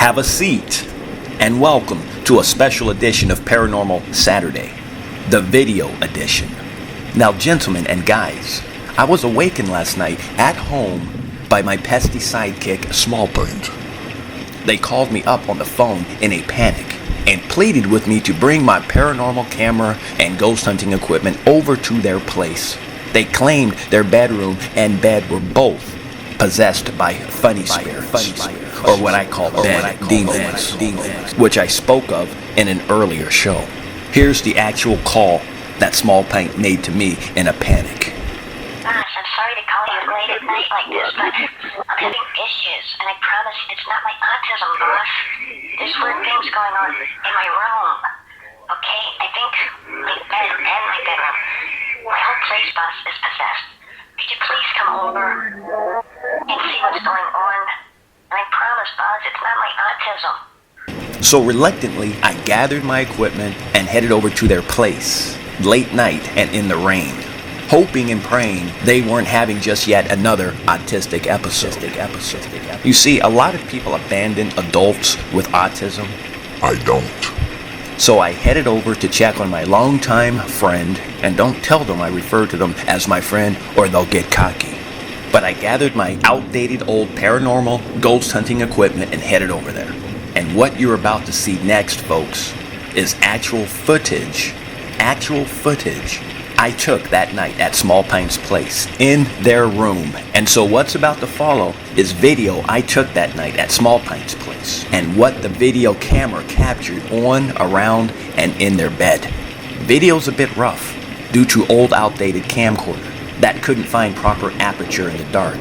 Have a seat, and welcome to a special edition of Paranormal Saturday, the video edition. Now, gentlemen and guys, I was awakened last night at home by my pesky sidekick, Smallbird. They called me up on the phone in a panic and pleaded with me to bring my paranormal camera and ghost hunting equipment over to their place. They claimed their bedroom and bed were both possessed by funny spirits, or what I call bed demons, which I spoke of in an earlier show. Here's the actual call that Small Pint made to me in a panic. Gosh, I'm sorry to call you late at night like this, but I'm having issues, and I promise it's not my autism, boss. There's weird things going on in my room. Okay, I think my bed and my bedroom, my whole place, boss, is possessed. Could you please come over and see what's going on? And I promise, boss, it's not my autism. So reluctantly, I gathered my equipment and headed over to their place, late night and in the rain, hoping and praying they weren't having just yet another autistic episode. You see, a lot of people abandon adults with autism. I don't. So I headed over to check on my longtime friend, and don't tell them I refer to them as my friend or they'll get cocky. But I gathered my outdated old paranormal ghost hunting equipment and headed over there. And what you're about to see next, folks, is actual footage I took that night at Small Pine's place, in their room. And so what's about to follow is video I took that night at Small Pine's place, and what the video camera captured on, around, and in their bed. Video's a bit rough, due to old outdated camcorder that couldn't find proper aperture in the dark.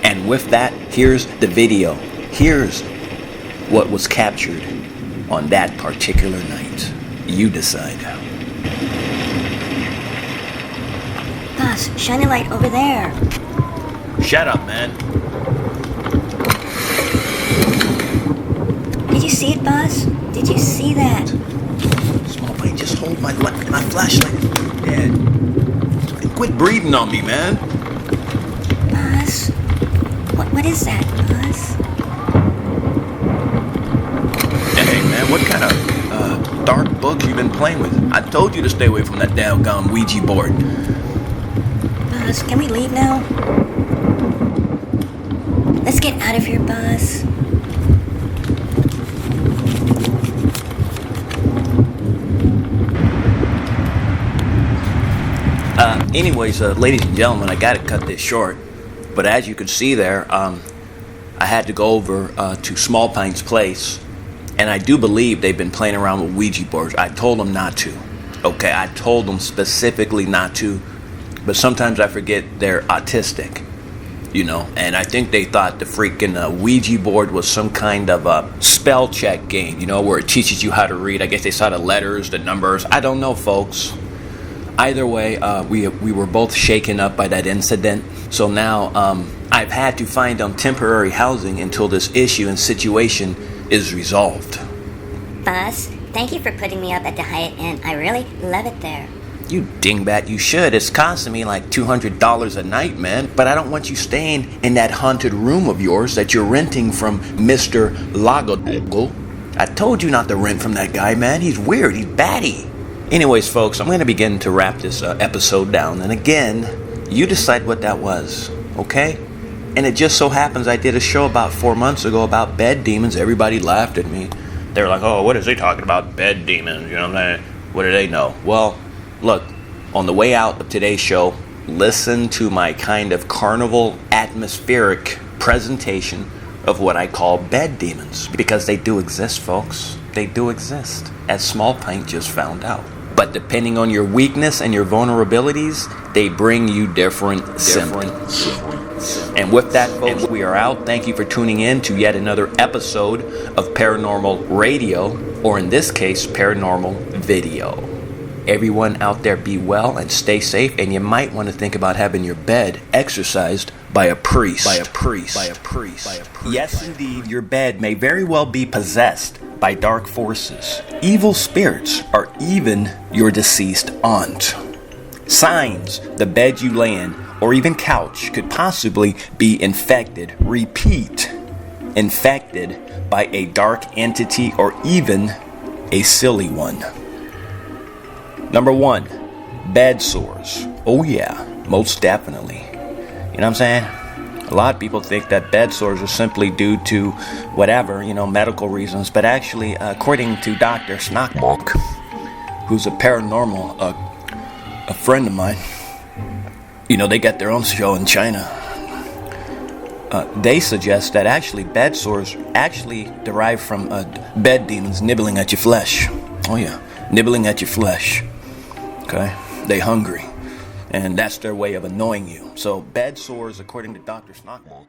And with that, here's the video. Here's what was captured on that particular night. You decide. Boss, shine a light over there. Shut up, man. Did you see it, boss? Did you see that? Small Pine, just hold my flashlight. Yeah. Quit breathing on me, man. Boss? What is that, boss? Hey, man, what kind of dark books you been playing with? I told you to stay away from that doggone Ouija board. Boss, can we leave now? Let's get out of here, boss. Anyways, ladies and gentlemen, I gotta cut this short. But as you can see there, I had to go over to Small Pine's place. And I do believe they've been playing around with Ouija boards. I told them not to. Okay, I told them specifically not to. But sometimes I forget they're autistic, you know. And I think they thought the freaking Ouija board was some kind of a spell check game, you know, where it teaches you how to read. I guess they saw the letters, the numbers. I don't know, folks. Either way, we were both shaken up by that incident. So now I've had to find them temporary housing until this issue and situation is resolved. Boss, thank you for putting me up at the Hyatt Inn. I really love it there. You dingbat, you should. It's costing me like $200 a night, man. But I don't want you staying in that haunted room of yours that you're renting from Mr. Lagodogo. I told you not to rent from that guy, man. He's weird. He's batty. Anyways, folks, I'm going to begin to wrap this episode down. And again, you decide what that was, okay? And it just so happens I did a show about 4 months ago about bed demons. Everybody laughed at me. They were like, oh, what is he talking about? Bed demons, you know what I'm saying? What do they know? Well, look, on the way out of today's show, listen to my kind of carnival atmospheric presentation of what I call bed demons. Because they do exist, folks. They do exist, as Small Pint just found out. But depending on your weakness and your vulnerabilities, they bring you different symptoms. And with that, folks, we are out. Thank you for tuning in to yet another episode of Paranormal Radio, or in this case, Paranormal Video. Everyone out there, be well and stay safe, and you might want to think about having your bed exorcised by a priest. Yes, indeed, your bed may very well be possessed by dark forces, evil spirits, or even your deceased aunt. Signs: the bed you lay in, or even couch, could possibly be infected. Repeat: infected by a dark entity or even a silly one. Number 1, bed sores. Oh yeah, most definitely. You know what I'm saying? A lot of people think that bed sores are simply due to whatever, medical reasons. But actually, according to Dr. Snockmark, who's a paranormal, a friend of mine, they got their own show in China. They suggest that actually bed sores actually derive from bed demons nibbling at your flesh. Oh yeah, nibbling at your flesh. Okay, they hungry. And that's their way of annoying you. So bed sores, according to Dr. Snockmark,